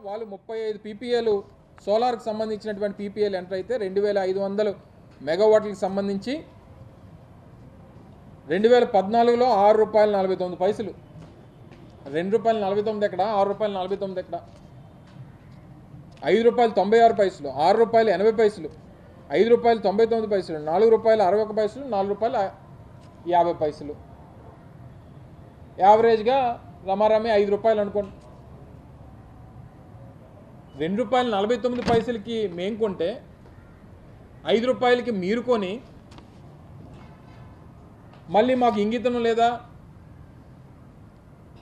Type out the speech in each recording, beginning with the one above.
వాళ్ళు 35 పీపీఏలు సోలార్కి సంబంధించినటువంటి పీపీఏలు ఎంటర్ అయితే 2500 మెగావాట్లకు సంబంధించి 2014లో ₹6.49, ₹2.49 ఎక్కడ, ₹6.49 ఎక్కడ, ₹5.96, ₹6.80, ₹5.99, ₹4.61, ₹4.50, యావరేజ్గా రమారమి ₹5 అనుకోండి. ₹2.49కి మేము కొంటే ₹5కి మీరు కొని మళ్ళీ మాకు ఇంగితం లేదా?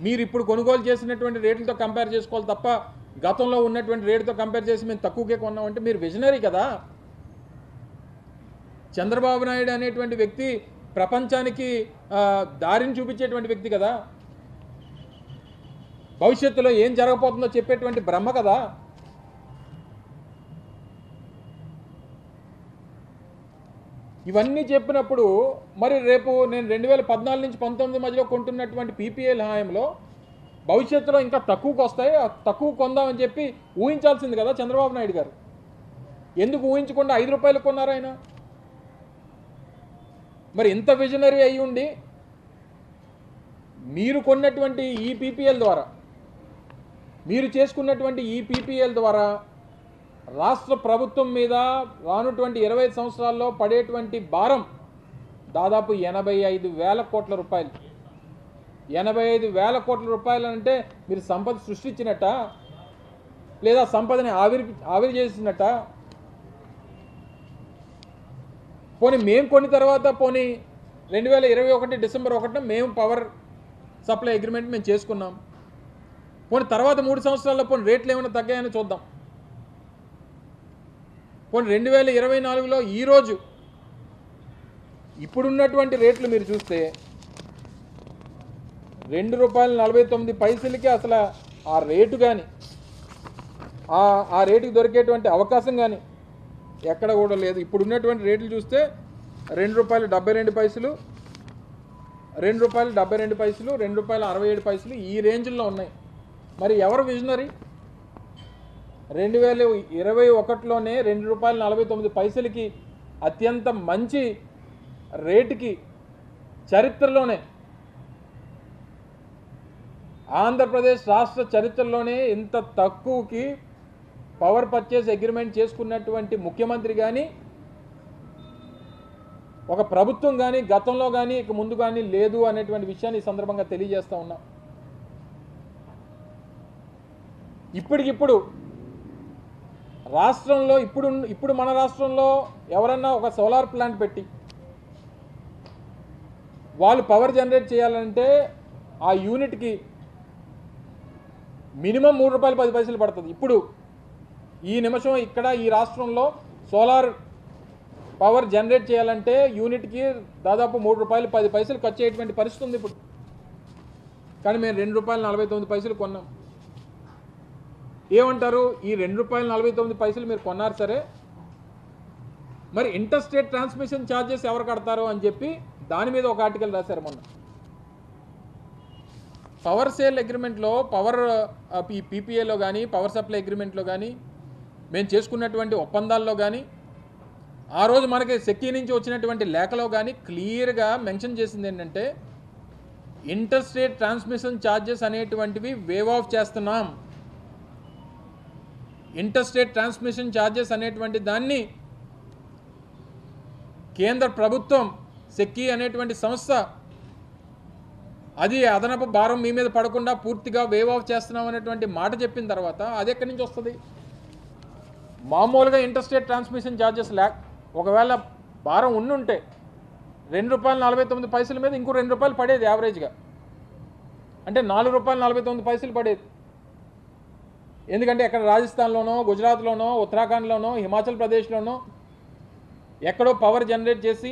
మీరు ఇప్పుడు కొనుగోలు చేసినటువంటి రేట్లతో కంపేర్ చేసుకోవాలి తప్ప గతంలో ఉన్నటువంటి రేటుతో కంపేర్ చేసి మేము తక్కువకే కొన్నామంటే మీరు విజనరీ కదా. చంద్రబాబు నాయుడు అనేటువంటి వ్యక్తి ప్రపంచానికి దారిని చూపించేటువంటి వ్యక్తి కదా. భవిష్యత్తులో ఏం జరగబోతుందో చెప్పేటువంటి బ్రహ్మ కదా. ఇవన్నీ చెప్పినప్పుడు మరి రేపు నేను 2014 నుంచి 19 మధ్యలో కొంటున్నటువంటి పీపీఎల్ హాయంలో భవిష్యత్తులో ఇంకా తక్కువకు వస్తాయి, తక్కువ కొందామని చెప్పి ఊహించాల్సింది కదా చంద్రబాబు నాయుడు గారు. ఎందుకు ఊహించకుండా ₹5 కొన్నారు ఆయన? మరి ఇంత విజనరీ అయ్యి ఉండి మీరు కొన్నటువంటి ఈ పీపీఎల్ ద్వారా, మీరు చేసుకున్నటువంటి ఈ పీపీఎల్ ద్వారా రాష్ట్ర ప్రభుత్వం మీద రానుటువంటి 25 సంవత్సరాల్లో పడేటువంటి భారం దాదాపు 85,000 కోట్ల రూపాయలు. 85,000 కోట్ల రూపాయలు అంటే మీరు సంపద సృష్టించినట్ట లేదా సంపదని ఆవిరి చేసినట్ట? పోనీ మేము కొన్ని తర్వాత 2021 డిసెంబర్ 1న మేము పవర్ సప్లై అగ్రిమెంట్ మేము చేసుకున్నాం. పోనీ తర్వాత 3 సంవత్సరాల్లో రేట్లు ఏమైనా తగ్గాయని చూద్దాం. 2024లో ఈరోజు ఇప్పుడున్నటువంటి రేట్లు మీరు చూస్తే ₹2.49కి అసలు ఆ రేటు కానీ ఆ రేటుకి దొరికేటువంటి అవకాశం కానీ ఎక్కడ కూడా లేదు. ఇప్పుడున్నటువంటి రేట్లు చూస్తే ₹2.72, ₹2.72, ₹2.67 ఈ రేంజ్లో ఉన్నాయి. మరి ఎవరు విజనరీ? 2021లోనే ₹2.49కి అత్యంత మంచి రేటుకి చరిత్రలోనే, ఆంధ్రప్రదేశ్ రాష్ట్ర చరిత్రలోనే ఇంత తక్కువకి పవర్ పర్చేస్ అగ్రిమెంట్ చేసుకున్నటువంటి ముఖ్యమంత్రి కానీ ఒక ప్రభుత్వం కానీ గతంలో కానీ ఇక ముందు కానీ లేదు అనేటువంటి విషయాన్ని ఈ సందర్భంగా తెలియజేస్తూ ఉన్నాం. ఇప్పటికిప్పుడు రాష్ట్రంలో ఇప్పుడు మన రాష్ట్రంలో ఎవరన్నా ఒక సోలార్ ప్లాంట్ పెట్టి వాళ్ళు పవర్ జనరేట్ చేయాలంటే ఆ యూనిట్కి మినిమం ₹3.10 పడుతుంది. ఇప్పుడు ఈ నిమిషం ఇక్కడ ఈ రాష్ట్రంలో సోలార్ పవర్ జనరేట్ చేయాలంటే యూనిట్కి దాదాపు ₹3.10 ఖర్చు అయ్యేటువంటి పరిస్థితి ఉంది ఇప్పుడు. కానీ మేము ₹2.49 కొన్నాం. ఏమంటారు? ఈ ₹2.49 మీరు కొన్నారు సరే, మరి ఇంటర్ స్టేట్ ట్రాన్స్మిషన్ ఛార్జెస్ ఎవరు కడతారు అని చెప్పి దాని మీద ఒక ఆర్టికల్ రాశారు మొన్న. పవర్ సేల్ అగ్రిమెంట్లో పీపీఏలో కానీ పవర్ సప్లై అగ్రిమెంట్లో కానీ మేము చేసుకున్నటువంటి ఒప్పందాల్లో కానీ ఆ రోజు మనకి సెక్కీ నుంచి వచ్చినటువంటి లేఖలో కానీ క్లియర్గా మెన్షన్ చేసింది ఏంటంటే ఇంటర్ స్టేట్ ట్రాన్స్మిషన్ ఛార్జెస్ అనేటువంటివి వేవ్ ఆఫ్ చేస్తున్నాం. ఇంటర్ స్టేట్ ట్రాన్స్మిషన్ ఛార్జెస్ అనేటువంటి దాన్ని కేంద్ర ప్రభుత్వం సెక్కీ అనేటువంటి సంస్థ అది అదనపు భారం మీ మీద పడకుండా పూర్తిగా వేవ్ ఆఫ్ చేస్తున్నాం అనేటువంటి మాట చెప్పిన తర్వాత అది ఎక్కడి నుంచి వస్తుంది? మామూలుగా ఇంటర్ స్టేట్ ట్రాన్స్మిషన్ ఛార్జెస్ ఒకవేళ భారం ఉండుంటే ₹2.49 మీద ఇంకో ₹2 పడేది యావరేజ్గా, అంటే ₹4.49 పడేది. ఎందుకంటే ఎక్కడ రాజస్థాన్లోనో గుజరాత్లోనో ఉత్తరాఖండ్లోనో హిమాచల్ ప్రదేశ్లోనో ఎక్కడో పవర్ జనరేట్ చేసి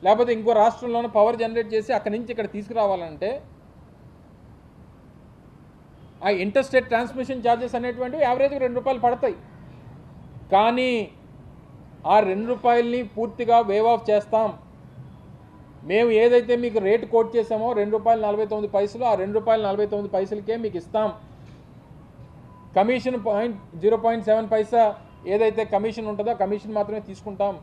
లేకపోతే ఇంకో రాష్ట్రంలోనో పవర్ జనరేట్ చేసి అక్కడి నుంచి ఇక్కడ తీసుకురావాలంటే ఆ ఇంటర్ స్టేట్ ట్రాన్స్మిషన్ ఛార్జెస్ అనేటువంటివి యావరేజ్గా ₹2 పడతాయి. కానీ ఆ ₹2ని పూర్తిగా వేవ్ ఆఫ్ చేస్తాం. మేము ఏదైతే మీకు రేటు కోట్ చేసామో ₹2.49 ఆ ₹2.49కే మీకు ఇస్తాం. కమిషన్ 0.7 పైసా ఏదైతే కమిషన్ ఉంటుందో కమిషన్ మాత్రమే తీసుకుంటాం,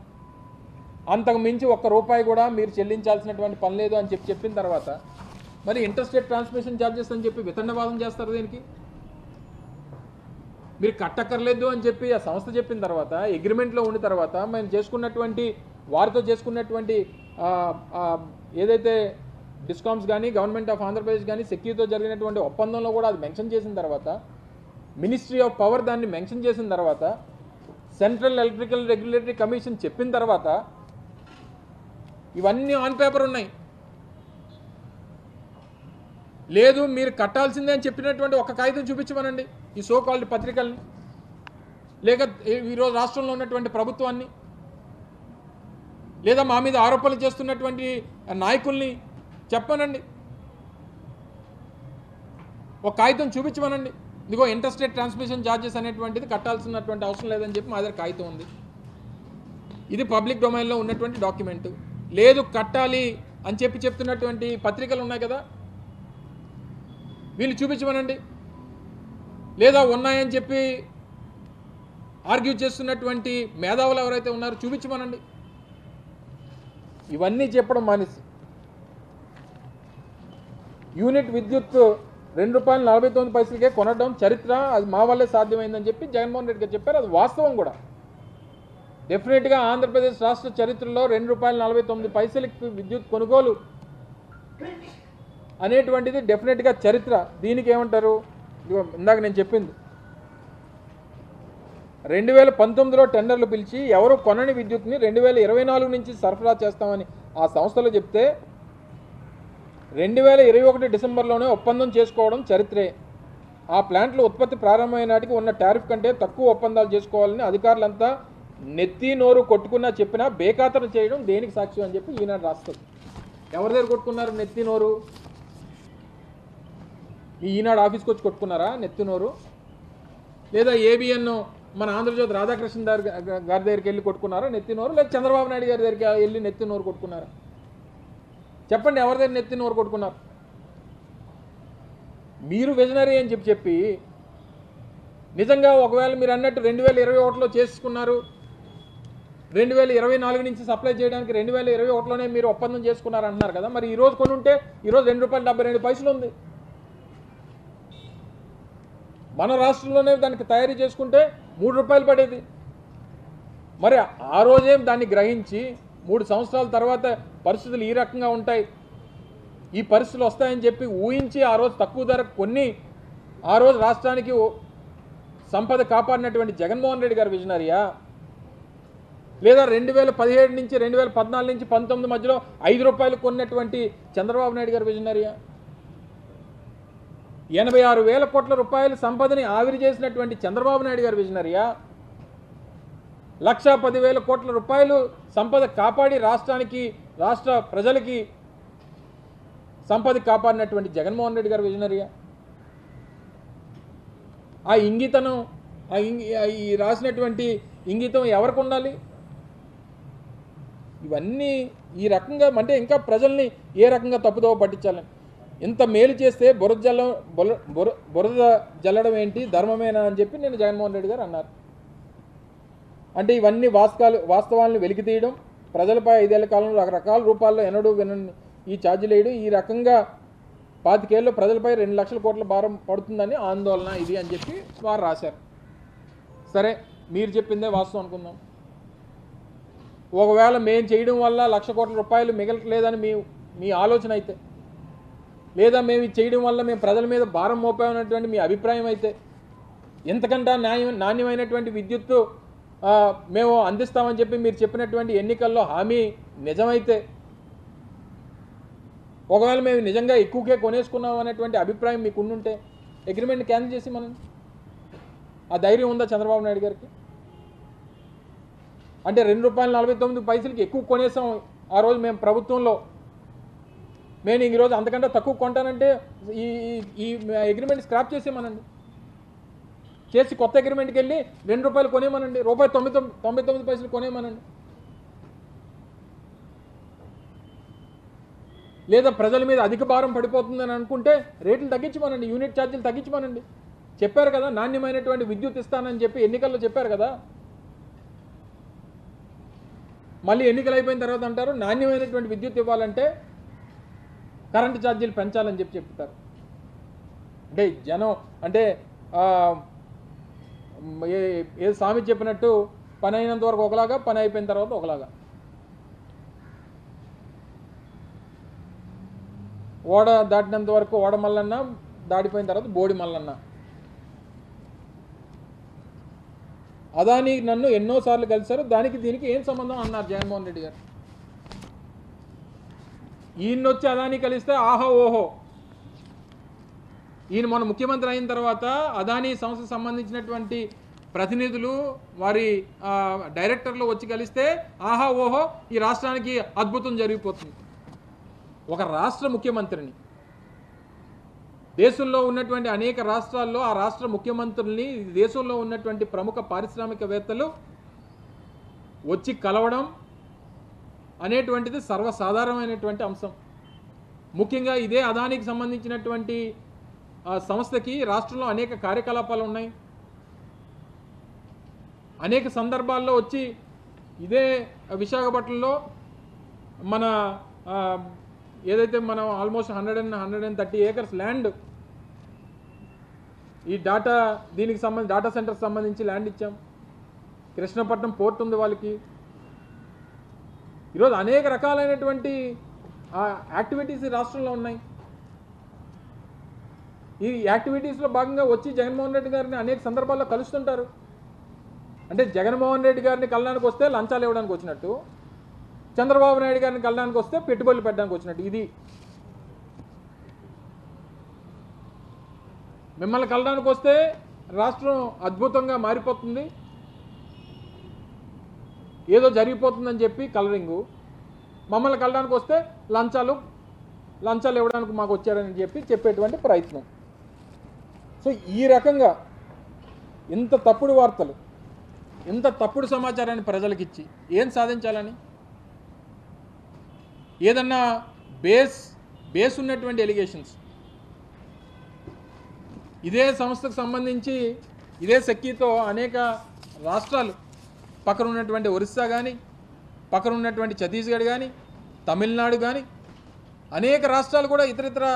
అంతకు మించి ఒక్క రూపాయి కూడా మీరు చెల్లించాల్సినటువంటి పని లేదు అని చెప్పిన తర్వాత మరి ఇంట్రెస్ట్ రేట్ ట్రాన్స్మిషన్ ఛార్జెస్ అని చెప్పి వితండవాదం చేస్తారు. దీనికి మీరు కట్టక్కర్లేదు అని చెప్పి ఆ సంస్థ చెప్పిన తర్వాత, అగ్రిమెంట్లో ఉన్న తర్వాత మేము చేసుకున్నటువంటి వారితో చేసుకున్నటువంటి ఏదైతే డిస్కామ్స్ కానీ గవర్నమెంట్ ఆఫ్ ఆంధ్రప్రదేశ్ కానీ సెక్యూరిటీతో జరిగినటువంటి ఒప్పందంలో కూడా అది మెన్షన్ చేసిన తర్వాత, మినిస్ట్రీ ఆఫ్ పవర్ దాన్ని మెన్షన్ చేసిన తర్వాత, సెంట్రల్ ఎలక్ట్రికల్ రెగ్యులేటరీ కమిషన్ చెప్పిన తర్వాత ఇవన్నీ ఆన్ పేపర్ ఉన్నాయి. లేదు మీరు కట్టాల్సిందే అని చెప్పినటువంటి ఒక కాగితం చూపించమనండి ఈ సో కాల్డ్ పత్రికల్ని, లేక ఈరోజు రాష్ట్రంలో ఉన్నటువంటి ప్రభుత్వాన్ని, లేదా మా మీద ఆరోపణలు చేస్తున్నటువంటి నాయకుల్ని చెప్పనండి, ఒక కాగితం చూపించమనండి. ఇదిగో ఇంట్రెస్ట్ రేట్ ట్రాన్స్మిషన్ ఛార్జెస్ అనేటువంటిది కట్టాల్సినటువంటి అవసరం లేదని చెప్పి మా దగ్గర కాగితం ఉంది, ఇది పబ్లిక్ డొమైన్లో ఉన్నటువంటి డాక్యుమెంట్. లేదు కట్టాలి అని చెప్తున్నటువంటి పత్రికలు ఉన్నాయి కదా, వీళ్ళు చూపించమనండి. లేదా ఉన్నాయని చెప్పి ఆర్గ్యూ చేస్తున్నటువంటి మేధావులు ఎవరైతే ఉన్నారో చూపించమనండి. ఇవన్నీ చెప్పడం మానేసి యూనిట్ విద్యుత్ ₹2.49 కొనడం చరిత్ర, అది మా వల్లే సాధ్యమైందని చెప్పి జగన్మోహన్ రెడ్డి గారు చెప్పారు. అది వాస్తవం కూడా. డెఫినెట్గా ఆంధ్రప్రదేశ్ రాష్ట్ర చరిత్రలో ₹2.49 విద్యుత్ కొనుగోలు అనేటువంటిది డెఫినెట్గా చరిత్ర. దీనికి ఏమంటారు? ఇందాక నేను చెప్పింది 2019లో టెండర్లు పిలిచి ఎవరు కొనని విద్యుత్ని 2024 నుంచి సరఫరా చేస్తామని ఆ సంస్థలు చెప్తే 2021 డిసెంబర్లోనే ఒప్పందం చేసుకోవడం చరిత్రే. ఆ ప్లాంట్లు ఉత్పత్తి ప్రారంభమైన నాటికి ఉన్న టారిఫ్ కంటే తక్కువ ఒప్పందాలు చేసుకోవాలని అధికారులంతా నెత్తి నోరు కొట్టుకున్నా చెప్పినా బేఖాతరు చేయడం దేనికి సాక్షి అని చెప్పి ఈనాడు రాస్తుంది. ఎవరి దగ్గర కొట్టుకున్నారు నెత్తి నోరు? ఈనాడు ఆఫీస్కి వచ్చి కొట్టుకున్నారా నెత్తి నోరు? లేదా ఏబిఎన్ మన ఆంధ్రజ్యోతి రాధాకృష్ణ గారి దగ్గరికి వెళ్ళి కొట్టుకున్నారా నెత్తి నోరు? లేదా చంద్రబాబు నాయుడు గారి దగ్గరికి వెళ్ళి నెత్తి నోరు కొట్టుకున్నారా? చెప్పండి, ఎవరి దగ్గర నెత్తి నోరు కొట్టుకున్నారు? మీరు విజనరీ అని చెప్పి నిజంగా ఒకవేళ మీరు అన్నట్టు 2021లో చేసుకున్నారు, 2024 నుంచి సప్లై చేయడానికి 2021లోనే మీరు ఒప్పందం చేసుకున్నారు అంటున్నారు కదా, మరి ఈరోజు కొని ఉంటే ఈరోజు ₹2.72 ఉంది. మన రాష్ట్రంలోనే దానికి తయారీ చేసుకుంటే ₹3 పడేది. మరి ఆ రోజేం దాన్ని గ్రహించి 3 సంవత్సరాల తర్వాత పరిస్థితులు ఈ రకంగా ఉంటాయి, ఈ పరిస్థితులు వస్తాయని చెప్పి ఊహించి ఆ రోజు తక్కువ ధరకు కొన్ని ఆ రోజు రాష్ట్రానికి సంపద కాపాడినటువంటి జగన్మోహన్ రెడ్డి గారు విజనరీయా? లేదా 2017 నుంచి 2014 నుంచి 19 మధ్యలో ₹5 కొన్నటువంటి చంద్రబాబు నాయుడు గారు విజనరీయా? 86,000 కోట్ల రూపాయల సంపదని ఆవిరి చేసినటువంటి చంద్రబాబు నాయుడు గారు విజనరీయా? 1,10,000 కోట్ల రూపాయలు సంపద కాపాడి రాష్ట్రానికి రాష్ట్ర ప్రజలకి సంపద కాపాడినటువంటి జగన్మోహన్ రెడ్డి గారు విజనరీయా? ఆ ఇంగితనం ఈ రాసినటువంటి ఇంగితం ఎవరికి ఉండాలి? ఇవన్నీ ఈ రకంగా అంటే ఇంకా ప్రజల్ని ఏ రకంగా తప్పుదోవ పట్టించాలని, ఇంత మేలు చేస్తే బురద జల్లడం ఏంటి, ధర్మమేనా అని చెప్పి నేను జగన్మోహన్ రెడ్డి గారు అన్నారు. అంటే ఇవన్నీ వాస్తవాలను వెలికి తీయడం, ప్రజలపై 5 ఏళ్ల కాలంలో రకరకాల రూపాల్లో ఎన్నడూ వినని ఈ ఛార్జీలు వేయడం, ఈ రకంగా 25 ఏళ్ళు ప్రజలపై 2 లక్షల కోట్ల భారం పడుతుందని ఆందోళన ఇది అని చెప్పి వారు రాశారు. సరే, మీరు చెప్పిందే వాస్తవం అనుకుందాం. ఒకవేళ మేము చేయడం వల్ల 1,00,000 కోట్ల రూపాయలు మిగలట్లేదని మీ ఆలోచన అయితే, లేదా మేము ఇది చేయడం వల్ల మేము ప్రజల మీద భారం మోపామనేటువంటి మీ అభిప్రాయం అయితే, ఎంతకంటే నాణ్యమైనటువంటి విద్యుత్తు మేము అందిస్తామని చెప్పి మీరు చెప్పినటువంటి ఎన్నికల్లో హామీ నిజమైతే, ఒకవేళ మేము నిజంగా ఎక్కువకే కొనేసుకున్నాం అనేటువంటి అభిప్రాయం మీకు ఉండుంటే అగ్రిమెంట్ క్యాన్సిల్ చేసి మనం ఆ ధైర్యం ఉందా చంద్రబాబు నాయుడు గారికి? అంటే ₹2.49 ఎక్కువ కొనేసాం ఆ రోజు మేము ప్రభుత్వంలో, నేను ఈరోజు అంతకంటే తక్కువ కొంటానంటే ఈ అగ్రిమెంట్ స్క్రాప్ చేసేమనండి, చేసి కొత్త అగ్రిమెంట్కి వెళ్ళి ₹2 కొనేమనండి, ₹1.99 కొనేమనండి. లేదా ప్రజల మీద అధిక భారం పడిపోతుందని అనుకుంటే రేట్లు తగ్గించమనండి, యూనిట్ ఛార్జీలు తగ్గించమనండి. చెప్పారు కదా, నాణ్యమైనటువంటి విద్యుత్ ఇస్తానని చెప్పి ఎన్నికల్లో చెప్పారు కదా. మళ్ళీ ఎన్నికలు అయిపోయిన తర్వాత అంటారు నాణ్యమైనటువంటి విద్యుత్ ఇవ్వాలంటే కరెంటు ఛార్జీలు పెంచాలని చెప్పి చెప్తారు. అంటే జనం అంటే ఏ స్వామి చెప్పినట్టు పని అయినంత వరకు ఒకలాగా, పని అయిపోయిన తర్వాత ఒకలాగా. ఓడ దాటినంత వరకు ఓడ మల్లన్న, దాటిపోయిన తర్వాత బోడి మల్లన్న. అదాని నన్ను ఎన్నోసార్లు కలిశారు, దానికి దీనికి ఏం సంబంధం అన్నారు జగన్మోహన్ రెడ్డి గారు. ఈయనొచ్చి అదాని కలిస్తే ఆహో ఓహో. ఈయన మన ముఖ్యమంత్రి అయిన తర్వాత అదాని సంస్థకు సంబంధించినటువంటి ప్రతినిధులు వారి డైరెక్టర్లు వచ్చి కలిస్తే ఆహా ఓహో ఈ రాష్ట్రానికి అద్భుతం జరిగిపోతుంది. ఒక రాష్ట్ర ముఖ్యమంత్రిని, దేశంలో ఉన్నటువంటి అనేక రాష్ట్రాల్లో ఆ రాష్ట్ర ముఖ్యమంత్రుల్ని దేశంలో ఉన్నటువంటి ప్రముఖ పారిశ్రామికవేత్తలు వచ్చి కలవడం అనేటువంటిది సర్వసాధారణమైనటువంటి అంశం. ముఖ్యంగా ఇదే అదానికి సంబంధించినటువంటి సంస్థకి రాష్ట్రంలో అనేక కార్యకలాపాలు ఉన్నాయి. అనేక సందర్భాల్లో వచ్చి ఇదే విశాఖపట్నంలో మన ఏదైతే మనం ఆల్మోస్ట్ 130 ఏకర్స్ ల్యాండ్ ఈ దీనికి డాటా సెంటర్కి సంబంధించి ల్యాండ్ ఇచ్చాం. కృష్ణపట్నం పోర్ట్ ఉంది వాళ్ళకి. ఈరోజు అనేక రకాలైనటువంటి యాక్టివిటీస్ ఈ రాష్ట్రంలో ఉన్నాయి. ఈ యాక్టివిటీస్లో భాగంగా వచ్చి జగన్మోహన్ రెడ్డి గారిని అనేక సందర్భాల్లో కలుస్తుంటారు. అంటే జగన్మోహన్ రెడ్డి గారిని కలడానికి వస్తే లంచాలు ఇవ్వడానికి వచ్చినట్టు, చంద్రబాబు నాయుడు గారిని కలడానికి వస్తే పెట్టుబడులు పెట్టడానికి వచ్చినట్టు. ఇది మిమ్మల్ని కలడానికి వస్తే రాష్ట్రం అద్భుతంగా మారిపోతుంది, ఏదో జరిగిపోతుందని చెప్పి కలరింగు. మమ్మల్ని కలడానికి వస్తే లంచాలు ఇవ్వడానికి మాకు వచ్చారని చెప్పేటువంటి ప్రయత్నం. సో ఈ రకంగా ఇంత తప్పుడు వార్తలు, ఇంత తప్పుడు సమాచారాన్ని ప్రజలకు ఇచ్చి ఏం సాధించాలని, ఏదన్నా బేస్ ఉన్నటువంటి ఎలిగేషన్స్ ఇదే సంస్థకు సంబంధించి ఇదే సెక్కీతో అనేక రాష్ట్రాలు పక్కన ఉన్నటువంటి ఒరిస్సా కానీ, పక్కన ఉన్నటువంటి ఛత్తీస్గఢ్ కానీ, తమిళనాడు కానీ అనేక రాష్ట్రాలు కూడా ఇతరితర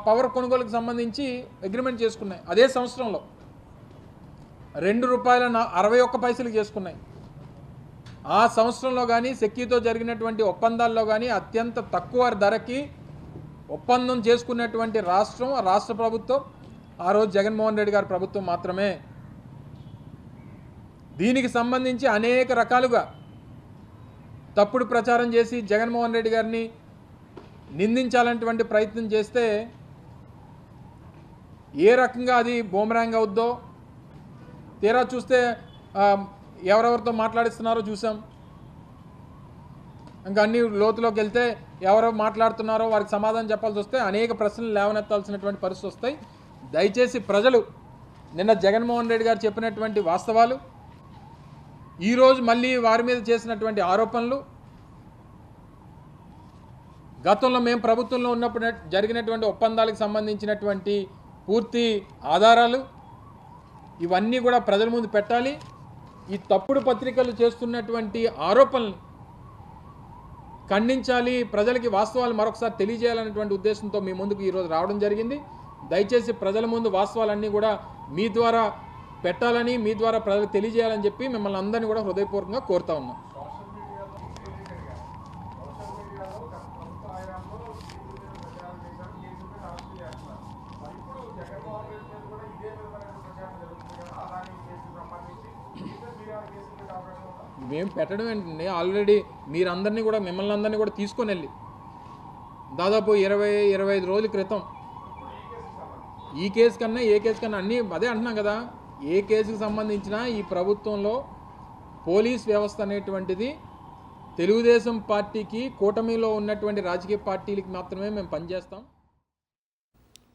పవర్ కొనుగోలుకు సంబంధించి అగ్రిమెంట్ చేసుకున్నాయి. అదే సంవత్సరంలో ₹2.61 చేసుకున్నాయి. ఆ సంవత్సరంలో కానీ సెక్కీతో జరిగినటువంటి ఒప్పందాల్లో కానీ అత్యంత తక్కువ ధరకి ఒప్పందం చేసుకున్నటువంటి రాష్ట్ర ప్రభుత్వం ఆ రోజు జగన్మోహన్ రెడ్డి గారి ప్రభుత్వం మాత్రమే. దీనికి సంబంధించి అనేక రకాలుగా తప్పుడు ప్రచారం చేసి జగన్మోహన్ రెడ్డి గారిని నిందించాలనేటువంటి ప్రయత్నం చేస్తే ఏ రకంగా అది బూమరాంగ్ అవుద్దో తీరా చూస్తే ఎవరెవరితో మాట్లాడిస్తున్నారో చూసాం. ఇంకా అన్ని లోతులోకి వెళ్తే ఎవరు మాట్లాడుతున్నారో వారికి సమాధానం చెప్పాల్సి వస్తే అనేక ప్రశ్నలు లేవనెత్తాల్సినటువంటి పరిస్థితి వస్తాయి. దయచేసి ప్రజలు నిన్న జగన్మోహన్ రెడ్డి గారు చెప్పినటువంటి వాస్తవాలు, ఈరోజు మళ్ళీ వారి మీద చేసినటువంటి ఆరోపణలు, గతంలో మేము ప్రభుత్వంలో ఉన్నప్పుడు జరిగినటువంటి ఒప్పందాలకు సంబంధించినటువంటి పూర్తి ఆధారాలు ఇవన్నీ కూడా ప్రజల ముందు పెట్టాలి. ఈ తప్పుడు పత్రికలు చేస్తున్నటువంటి ఆరోపణలు ఖండించాలి, ప్రజలకి వాస్తవాలు మరొకసారి తెలియజేయాలనేటువంటి ఉద్దేశంతో మీ ముందుకు ఈరోజు రావడం జరిగింది. దయచేసి ప్రజల ముందు వాస్తవాలన్నీ కూడా మీ ద్వారా పెట్టాలని, మీ ద్వారా ప్రజలకు తెలియజేయాలని చెప్పి మిమ్మల్ని అందరినీ కూడా హృదయపూర్వకంగా కోరుతా ఉన్నాం. మేము పెట్టడం ఏంటండి, ఆల్రెడీ మీరందరినీ కూడా మిమ్మల్ని అందరినీ కూడా తీసుకొని వెళ్ళి దాదాపు 20-25 రోజుల క్రితం ఈ కేసు కన్నా ఏ కేసు కన్నా అన్నీ అదే అంటున్నాం కదా, ఏ కేసుకు సంబంధించిన ఈ ప్రభుత్వంలో పోలీస్ వ్యవస్థ అనేటువంటిది తెలుగుదేశం పార్టీకి, కూటమిలో ఉన్నటువంటి రాజకీయ పార్టీలకి మాత్రమే మేము పనిచేస్తాం.